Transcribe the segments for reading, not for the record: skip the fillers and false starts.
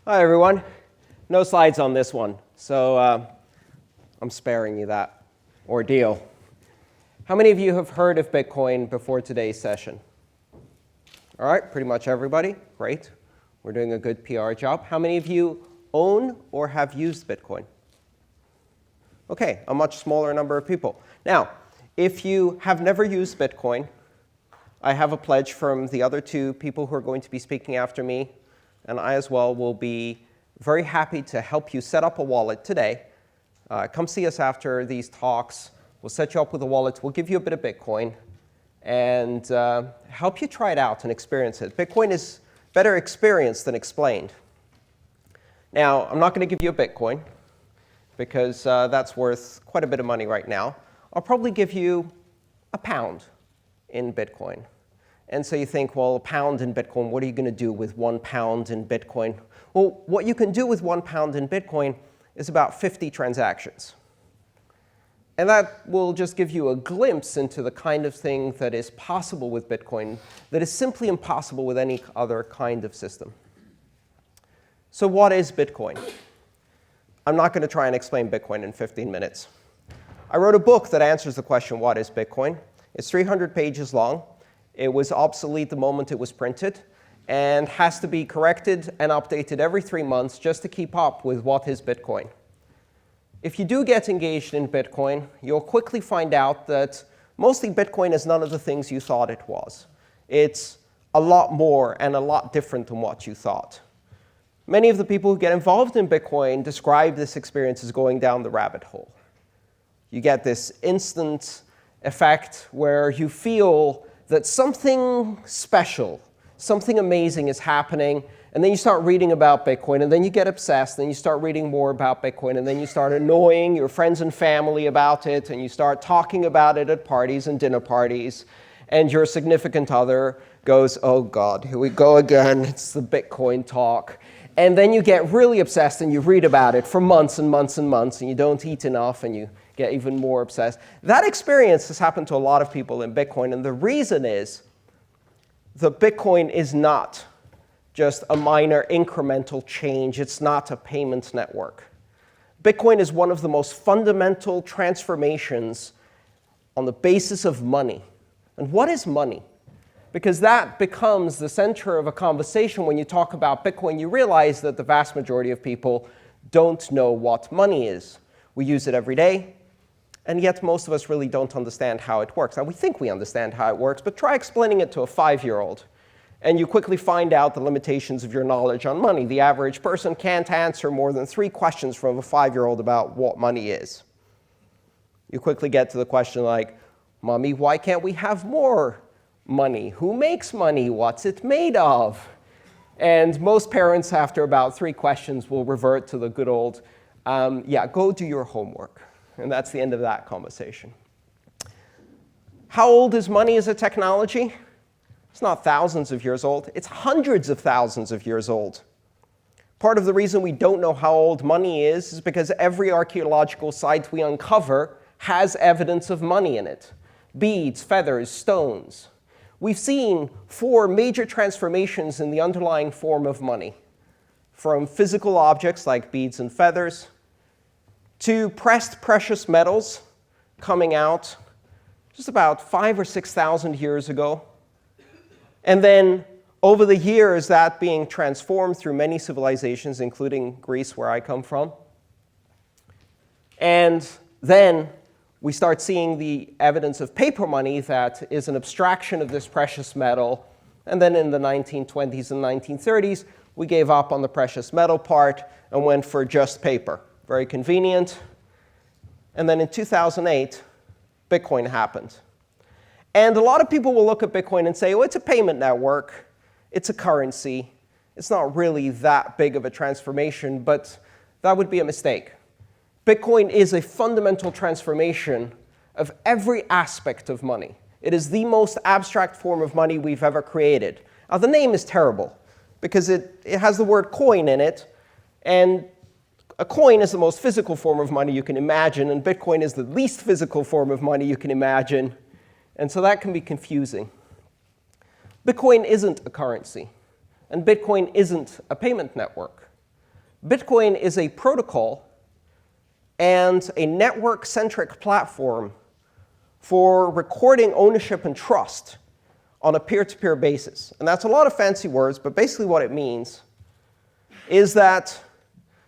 Hi, everyone. No slides on this one, so I'm sparing you that ordeal. How many of you have heard of Bitcoin before today's session? All right, pretty much everybody. Great. We're doing a good PR job. How many of you own or have used Bitcoin? OK, a much smaller number of people. Now, if you have never used Bitcoin, I have a pledge from the other two people who are going to be speaking after me, and I as well will be very happy to help you set up a wallet today. Come see us after these talks. We'll set you up with a wallet. We'll give you a bit of Bitcoin and help you try it out and experience it. Bitcoin is better experienced than explained. Now, I'm not going to give you a Bitcoin, because that's worth quite a bit of money right now. I'll probably give you a pound in Bitcoin. And so you think, well, a pound in Bitcoin, what are you going to do with 1 pound in Bitcoin? Well, what you can do with 1 pound in Bitcoin is about 50 transactions. And that will just give you a glimpse into the kind of thing that is possible with Bitcoin that is simply impossible with any other kind of system. So what is Bitcoin? I'm not going to try and explain Bitcoin in 15 minutes. I wrote a book that answers the question, what is Bitcoin? It's 300 pages long. It was obsolete the moment it was printed, and has to be corrected and updated every 3 months just to keep up with what is Bitcoin. If you do get engaged in Bitcoin, you'll quickly find out that mostly Bitcoin is none of the things you thought it was. It's a lot more and a lot different than what you thought. Many of the people who get involved in Bitcoin describe this experience as going down the rabbit hole. You get this instant effect where you feel that something special, something amazing is happening, and then you start reading about Bitcoin, and then you get obsessed, and you start reading more about Bitcoin, and then you start annoying your friends and family about it, and you start talking about it at parties and dinner parties, and your significant other goes, oh God, here we go again, it's the Bitcoin talk. And then you get really obsessed, and you read about it for months and months and months, and you don't eat enough, and you get even more obsessed. That experience has happened to a lot of people in Bitcoin, and the reason is that Bitcoin is not just a minor incremental change. It's not a payment network. Bitcoin is one of the most fundamental transformations on the basis of money. And what is money? Because that becomes the center of a conversation when you talk about Bitcoin. You realize that the vast majority of people don't know what money is. We use it every day. And yet most of us really don't understand how it works. Now, we think we understand how it works, but try explaining it to a 5-year-old. And you quickly find out the limitations of your knowledge on money. The average person can't answer more than 3 questions from a 5-year-old about what money is. You quickly get to the question like, Mommy, why can't we have more money? Who makes money? What's it made of? And most parents, after about 3 questions, will revert to the good old, yeah, go do your homework. And that's the end of that conversation. How old is money as a technology? It's not thousands of years old. It's hundreds of thousands of years old. Part of the reason we don't know how old money is because every archaeological site we uncover has evidence of money in it. Beads, feathers, stones. We've seen 4 major transformations in the underlying form of money, from physical objects like beads and feathers, to pressed precious metals coming out just about 5,000 or 6,000 years ago. And then over the years, that being transformed through many civilizations, including Greece, where I come from. And then we start seeing the evidence of paper money that is an abstraction of this precious metal. And then in the 1920s and 1930s, we gave up on the precious metal part and went for just paper. Very convenient. And then in 2008, Bitcoin happened. And a lot of people will look at Bitcoin and say, oh, it's a payment network. It's a currency. It's not really that big of a transformation, but that would be a mistake. Bitcoin is a fundamental transformation of every aspect of money. It is the most abstract form of money we've ever created. Now, the name is terrible because it has the word coin in it, and a coin is the most physical form of money you can imagine, and Bitcoin is the least physical form of money you can imagine. And so that can be confusing. Bitcoin isn't a currency, and Bitcoin isn't a payment network. Bitcoin is a protocol and a network-centric platform for recording ownership and trust on a peer-to-peer basis. And that's a lot of fancy words, but basically what it means is that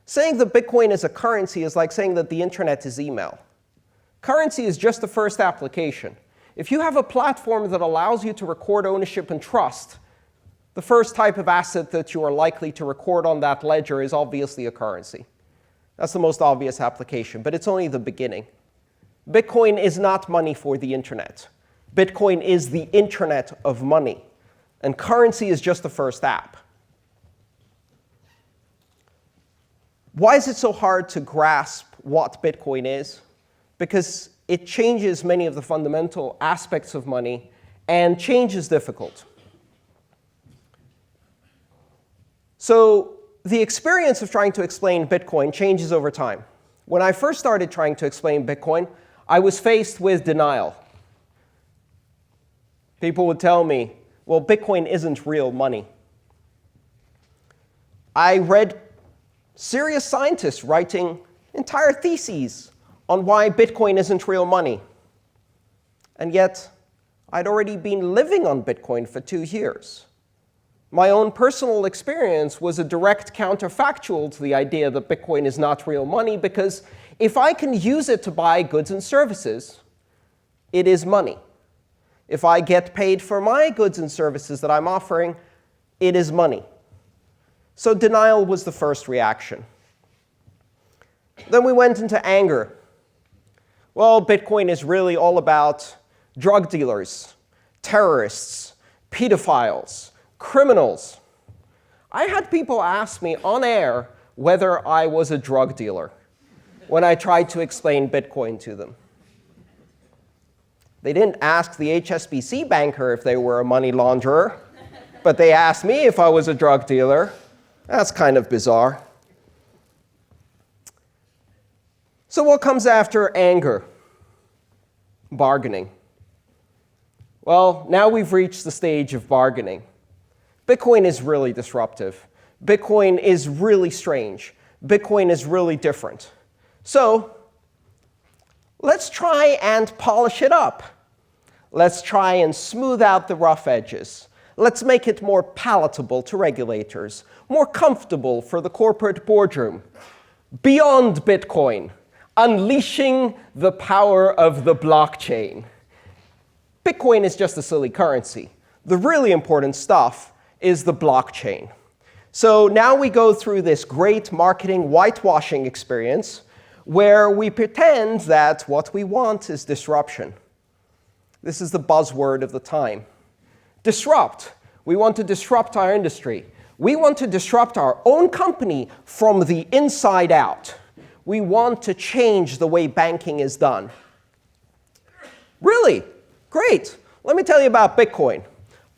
saying that Bitcoin is a currency is like saying that the internet is email. Currency is just the first application. If you have a platform that allows you to record ownership and trust, the first type of asset that you are likely to record on that ledger is obviously a currency. That's the most obvious application, but it's only the beginning. Bitcoin is not money for the internet. Bitcoin is the internet of money, and currency is just the first app. Why is it so hard to grasp what Bitcoin is? Because it changes many of the fundamental aspects of money, and change is difficult. So the experience of trying to explain Bitcoin changes over time. When I first started trying to explain Bitcoin, I was faced with denial. People would tell me, well, Bitcoin isn't real money. I read serious scientists writing entire theses on why Bitcoin isn't real money. And yet, I'd already been living on Bitcoin for 2 years. My own personal experience was a direct counterfactual to the idea that Bitcoin is not real money, because if I can use it to buy goods and services, it is money. If I get paid for my goods and services that I'm offering, it is money. So denial was the first reaction. Then we went into anger. Well, Bitcoin is really all about drug dealers, terrorists, pedophiles, criminals. I had people ask me on air whether I was a drug dealer when I tried to explain Bitcoin to them. They didn't ask the HSBC banker if they were a money launderer, but they asked me if I was a drug dealer. That's kind of bizarre. So what comes after anger? Bargaining. Well, now we've reached the stage of bargaining. Bitcoin is really disruptive. Bitcoin is really strange. Bitcoin is really different. So let's try and polish it up. Let's try and smooth out the rough edges. Let's make it more palatable to regulators, more comfortable for the corporate boardroom. Beyond Bitcoin, unleashing the power of the blockchain. Bitcoin is just a silly currency. The really important stuff is the blockchain. So now we go through this great marketing whitewashing experience where we pretend that what we want is disruption. This is the buzzword of the time. Disrupt. We want to disrupt our industry. We want to disrupt our own company from the inside out. We want to change the way banking is done. Really? Great. Let me tell you about Bitcoin.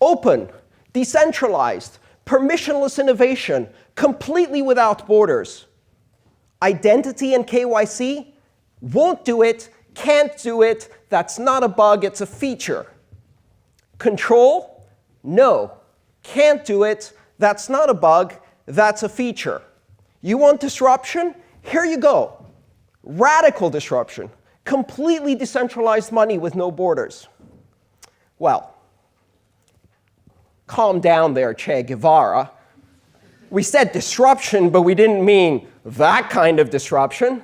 Open, decentralized, permissionless innovation, completely without borders. Identity and KYC? Won't do it, can't do it, that's not a bug, it's a feature. Control? No, can't do it, that's not a bug, that's a feature. You want disruption? Here you go. Radical disruption. Completely decentralized money with no borders. Well, calm down there, Che Guevara. We said disruption, but we didn't mean that kind of disruption.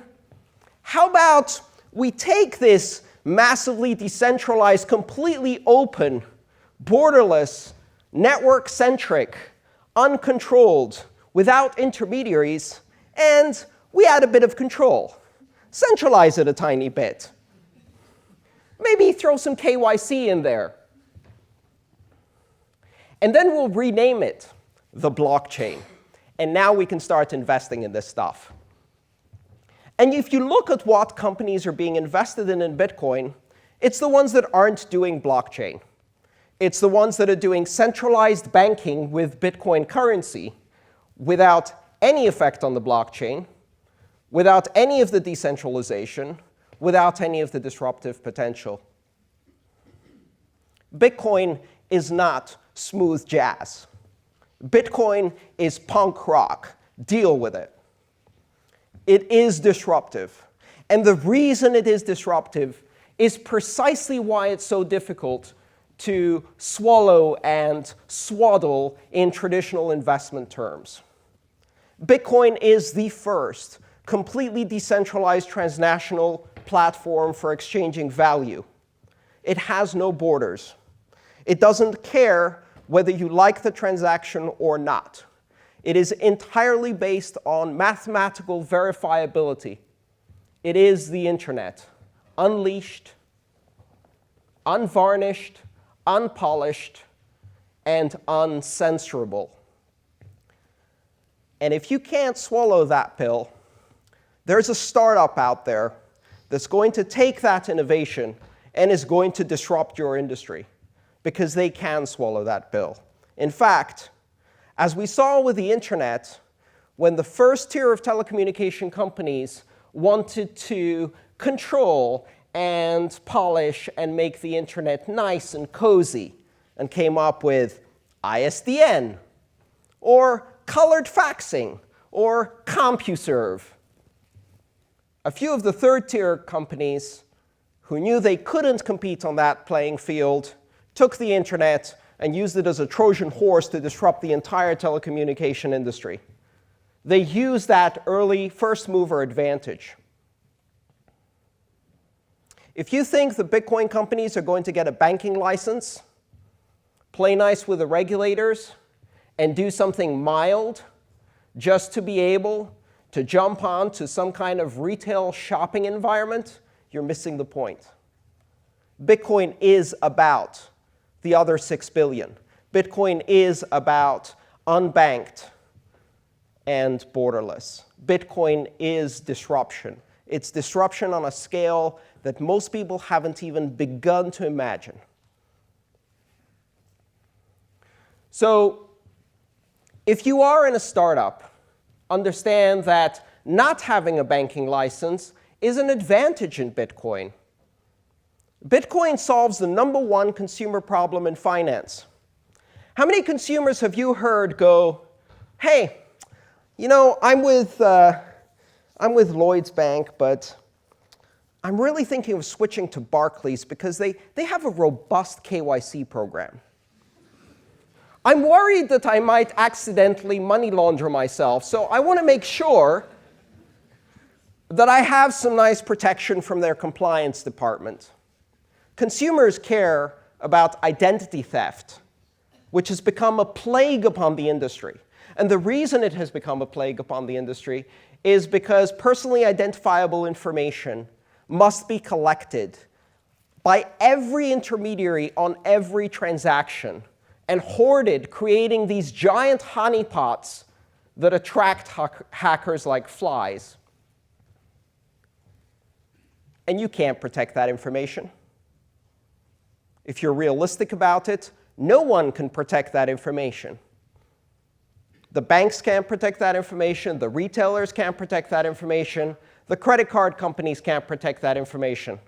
How about we take this massively decentralized, completely open, borderless, network-centric, uncontrolled, without intermediaries, and we add a bit of control. Centralize it a tiny bit. Maybe throw some KYC in there. And then we'll rename it the blockchain. And now we can start investing in this stuff. And if you look at what companies are being invested in Bitcoin, it's the ones that aren't doing blockchain. It's the ones that are doing centralized banking with Bitcoin currency without any effect on the blockchain, without any of the decentralization, without any of the disruptive potential. Bitcoin is not smooth jazz. Bitcoin is punk rock. Deal with it. It is disruptive. And the reason it is disruptive is precisely why it's so difficult to swallow and swaddle in traditional investment terms. Bitcoin is the first completely decentralized transnational platform for exchanging value. It has no borders. It doesn't care whether you like the transaction or not. It is entirely based on mathematical verifiability. It is the internet, unleashed, unvarnished, unpolished, and uncensorable. And if you can't swallow that pill, there's a startup out there that's going to take that innovation and is going to disrupt your industry, because they can swallow that pill. In fact, as we saw with the internet, when the first tier of telecommunication companies wanted to control and polish and make the internet nice and cozy, and came up with ISDN, or colored faxing, or CompuServe. A few of the third-tier companies who knew they couldn't compete on that playing field took the internet and used it as a Trojan horse to disrupt the entire telecommunication industry. They used that early first-mover advantage. If you think the Bitcoin companies are going to get a banking license, play nice with the regulators, and do something mild just to be able to jump on to some kind of retail shopping environment, you're missing the point. Bitcoin is about the other 6 billion. Bitcoin is about unbanked and borderless. Bitcoin is disruption. It's disruption on a scale that most people haven't even begun to imagine. So if you are in a startup, understand that not having a banking license is an advantage in Bitcoin. Bitcoin solves the #1 consumer problem in finance. How many consumers have you heard go, hey, you know, I'm with Lloyds Bank, but I'm really thinking of switching to Barclays because they have a robust KYC program. I'm worried that I might accidentally money launder myself, so I want to make sure that I have some nice protection from their compliance department. Consumers care about identity theft, which has become a plague upon the industry. And the reason it has become a plague upon the industry is because personally identifiable information must be collected by every intermediary on every transaction and hoarded, creating these giant honeypots that attract hackers like flies. And you can't protect that information. If you're realistic about it, no one can protect that information. The banks can't protect that information. The retailers can't protect that information. The credit card companies can't protect that information.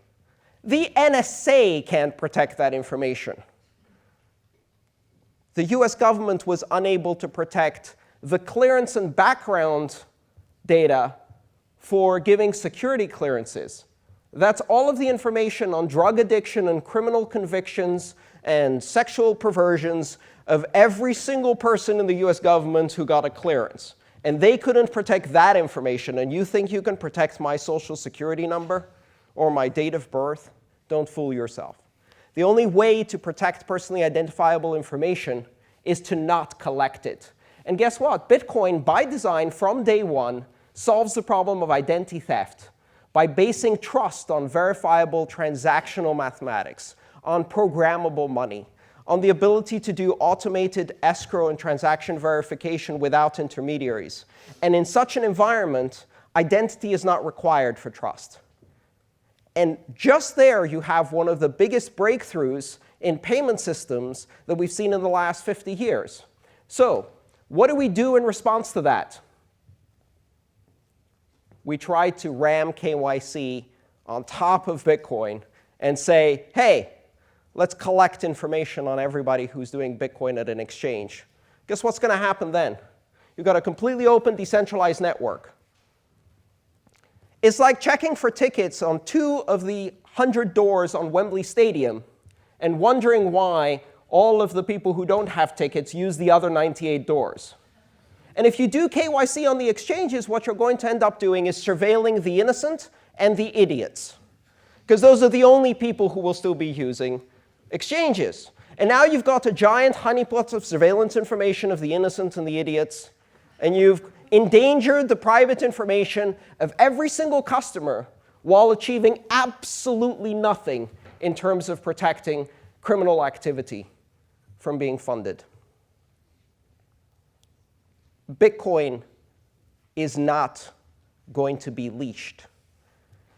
The NSA can't protect that information. The US government was unable to protect the clearance and background data for giving security clearances. That's all of the information on drug addiction and criminal convictions and sexual perversions of every single person in the US government who got a clearance. And they couldn't protect that information. And you think you can protect my social security number or my date of birth? Don't fool yourself. The only way to protect personally identifiable information is to not collect it. And guess what? Bitcoin, by design, from day one, solves the problem of identity theft by basing trust on verifiable transactional mathematics, on programmable money, on the ability to do automated escrow and transaction verification without intermediaries. And in such an environment, identity is not required for trust. And just there, you have one of the biggest breakthroughs in payment systems that we've seen in the last 50 years. So what do we do in response to that? We try to ram KYC on top of Bitcoin and say, hey, let's collect information on everybody who's doing Bitcoin at an exchange. Guess what's going to happen then? You've got a completely open, decentralized network. It's like checking for tickets on 2 of the 100 doors on Wembley Stadium and wondering why all of the people who don't have tickets use the other 98 doors. And if you do KYC on the exchanges, what you're going to end up doing is surveilling the innocent and the idiots, because those are the only people who will still be using exchanges. And now you've got a giant honeypot of surveillance information of the innocent and the idiots, and you've endangered the private information of every single customer while achieving absolutely nothing in terms of protecting criminal activity from being funded. Bitcoin is not going to be leashed.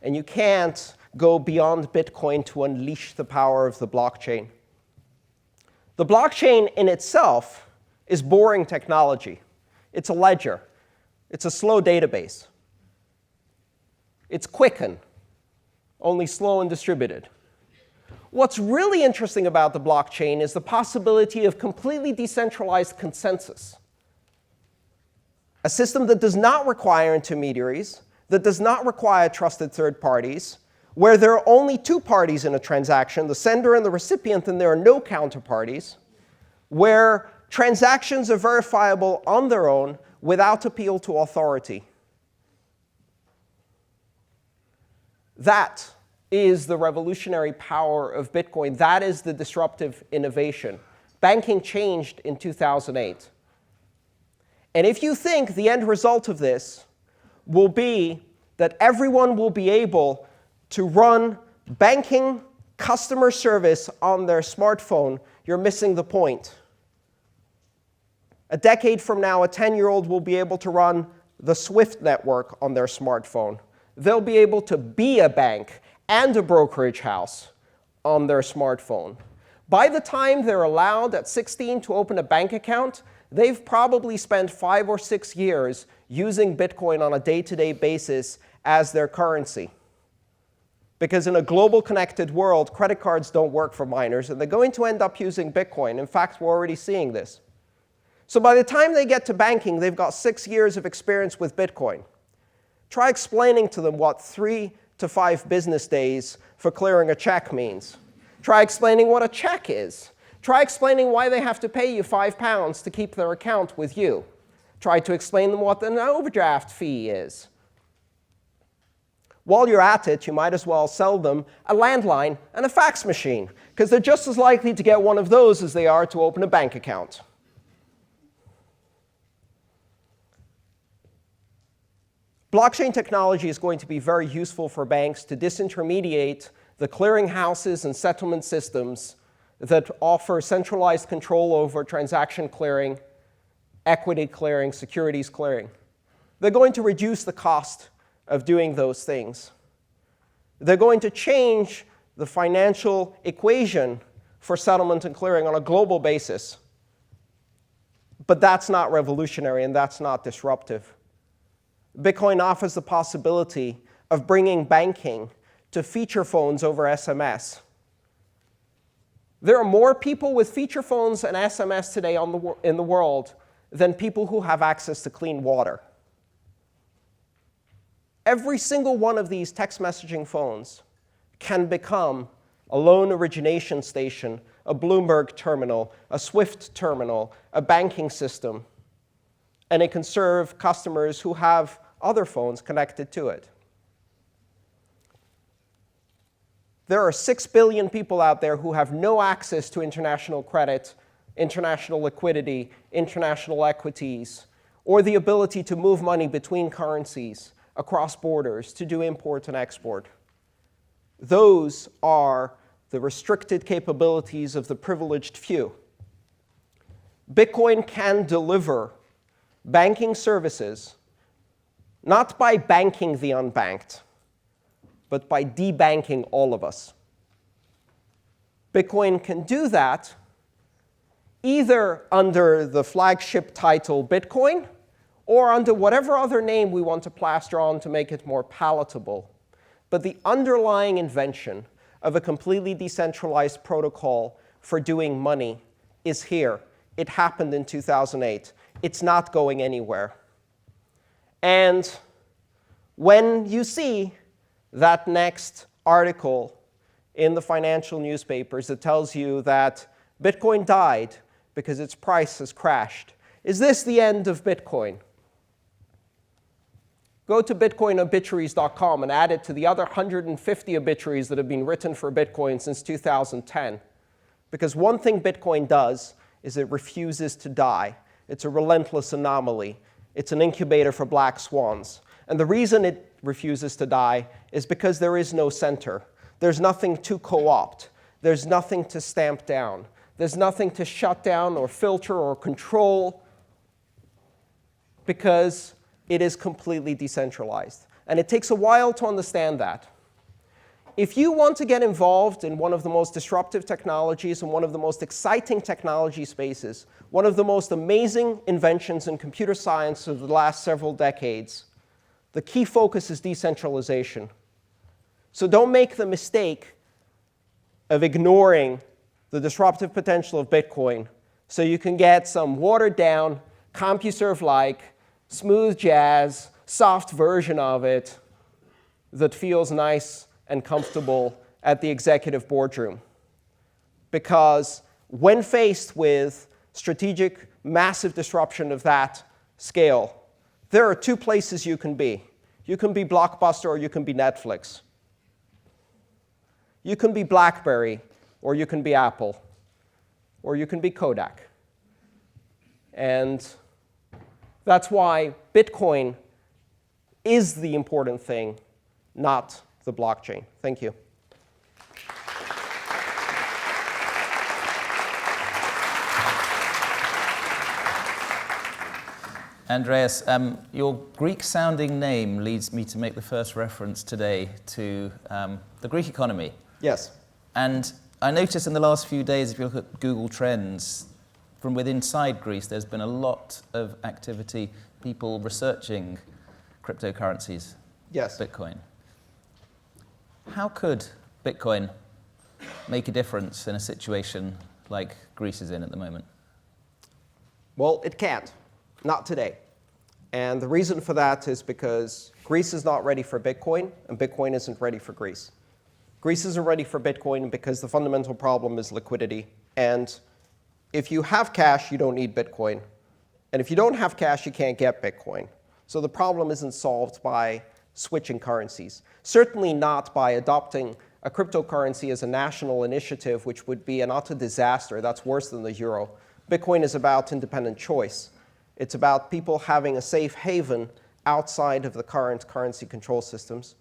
And you can't go beyond Bitcoin to unleash the power of the blockchain. The blockchain in itself is boring technology. It's a ledger. It's a slow database. It's Quicken, only slow and distributed. What's really interesting about the blockchain is the possibility of completely decentralized consensus. A system that does not require intermediaries, that does not require trusted third parties, where there are only 2 parties in a transaction, the sender and the recipient, and there are no counterparties, where transactions are verifiable on their own without appeal to authority. That is the revolutionary power of Bitcoin. That is the disruptive innovation. Banking changed in 2008. And if you think the end result of this will be that everyone will be able to run banking customer service on their smartphone, you're missing the point. A decade from now, a 10-year-old will be able to run the SWIFT network on their smartphone. They'll be able to be a bank and a brokerage house on their smartphone. By the time they're allowed at 16 to open a bank account, they've probably spent 5 or 6 years using Bitcoin on a day-to-day basis as their currency. Because in a global connected world, credit cards don't work for minors, and they're going to end up using Bitcoin. In fact, we're already seeing this. So by the time they get to banking, they've got 6 years of experience with Bitcoin. Try explaining to them what 3 to 5 business days for clearing a check means. Try explaining what a check is. Try explaining why they have to pay you £5 to keep their account with you. Try to explain them what an overdraft fee is. While you're at it, you might as well sell them a landline and a fax machine, because they're just as likely to get one of those as they are to open a bank account. Blockchain technology is going to be very useful for banks to disintermediate the clearinghouses and settlement systems that offer centralized control over transaction clearing, equity clearing, securities clearing. They're going to reduce the cost of doing those things. They're going to change the financial equation for settlement and clearing on a global basis. But that's not revolutionary, and that's not disruptive. Bitcoin offers the possibility of bringing banking to feature phones over SMS. There are more people with feature phones and SMS today in the world than people who have access to clean water. Every single one of these text messaging phones can become a loan origination station, a Bloomberg terminal, a SWIFT terminal, a banking system, and it can serve customers who have other phones connected to it. There are 6 billion people out there who have no access to international credit, international liquidity, international equities, or the ability to move money between currencies across borders to do import and export. Those are the restricted capabilities of the privileged few. Bitcoin can deliver banking services not by banking the unbanked, but by debanking all of us. Bitcoin can do that either under the flagship title Bitcoin or under whatever other name we want to plaster on to make it more palatable. But the underlying invention of a completely decentralized protocol for doing money is here. It happened in 2008. It's not going anywhere. And when you see that next article in the financial newspapers that tells you that Bitcoin died because its price has crashed, is this the end of Bitcoin? Go to bitcoinobituaries.com and add it to the other 150 obituaries that have been written for Bitcoin since 2010. Because one thing Bitcoin does is it refuses to die. It's a relentless anomaly. It's an incubator for black swans. And the reason it refuses to die is because there is no center. There's nothing to co-opt. There's nothing to stamp down. There's nothing to shut down or filter or control, because it is completely decentralized. And it takes a while to understand that. If you want to get involved in one of the most disruptive technologies and one of the most exciting technology spaces, one of the most amazing inventions in computer science of the last several decades, the key focus is decentralization. So don't make the mistake of ignoring the disruptive potential of Bitcoin so you can get some watered-down, CompuServe-like, smooth jazz, soft version of it that feels nice and comfortable at the executive boardroom. Because when faced with strategic, massive disruption of that scale, there are two places you can be. You can be Blockbuster or you can be Netflix. You can be BlackBerry or you can be Apple or you can be Kodak. And that's why Bitcoin is the important thing, not the blockchain. Thank you. Andreas, your Greek-sounding name leads me to make the first reference today to the Greek economy. Yes. And I noticed in the last few days, if you look at Google Trends, from within inside Greece, there's been a lot of activity, people researching cryptocurrencies, yes. Bitcoin. How could Bitcoin make a difference in a situation like Greece is in at the moment? Well, it can't. Not today. And the reason for that is because Greece is not ready for Bitcoin, and Bitcoin isn't ready for Greece. Greece isn't ready for Bitcoin because the fundamental problem is liquidity. And if you have cash, you don't need Bitcoin. And if you don't have cash, you can't get Bitcoin. So the problem isn't solved by switching currencies. Certainly not by adopting a cryptocurrency as a national initiative, which would be an utter disaster. That's worse than the euro. Bitcoin is about independent choice. It's about people having a safe haven outside of the current currency control systems.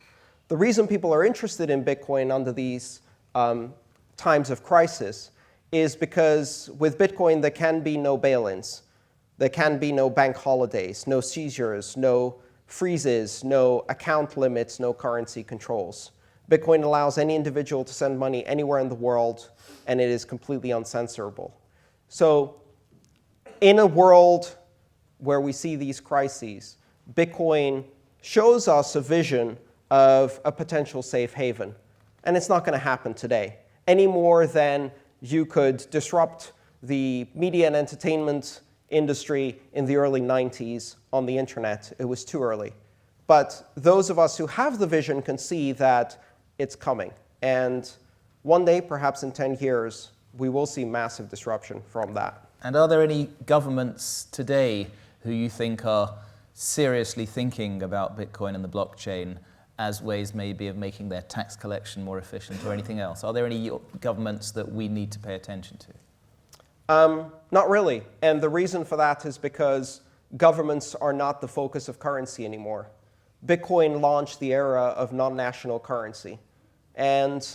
The reason people are interested in Bitcoin under these times of crisis is because with Bitcoin there can be no bail-ins. There can be no bank holidays, no seizures, no freezes, no account limits, no currency controls. Bitcoin allows any individual to send money anywhere in the world, and it is completely uncensorable. So in a world where we see these crises, Bitcoin shows us a vision of a potential safe haven. And it's not going to happen today, any more than you could disrupt the media and entertainment industry in the early 90s on the internet. It was too early. But those of us who have the vision can see that it's coming. And one day, perhaps in 10 years, we will see massive disruption from that. And are there any governments today who you think are seriously thinking about Bitcoin and the blockchain as ways maybe of making their tax collection more efficient or anything else? Are there any governments that we need to pay attention to? Not really. And the reason for that is because governments are not the focus of currency anymore. Bitcoin launched the era of non-national currency. And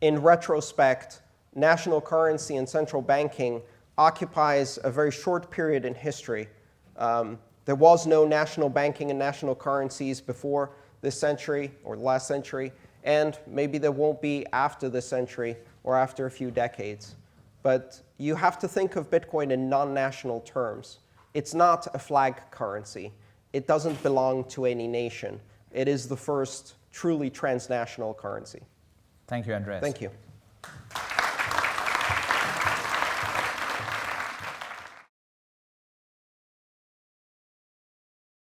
in retrospect, national currency and central banking occupies a very short period in history. There was no national banking and national currencies before this century or the last century, and maybe there won't be after this century or after a few decades. But you have to think of Bitcoin in non-national terms. It's not a flag currency. It doesn't belong to any nation. It is the first truly transnational currency. Thank you, Andreas. Thank you.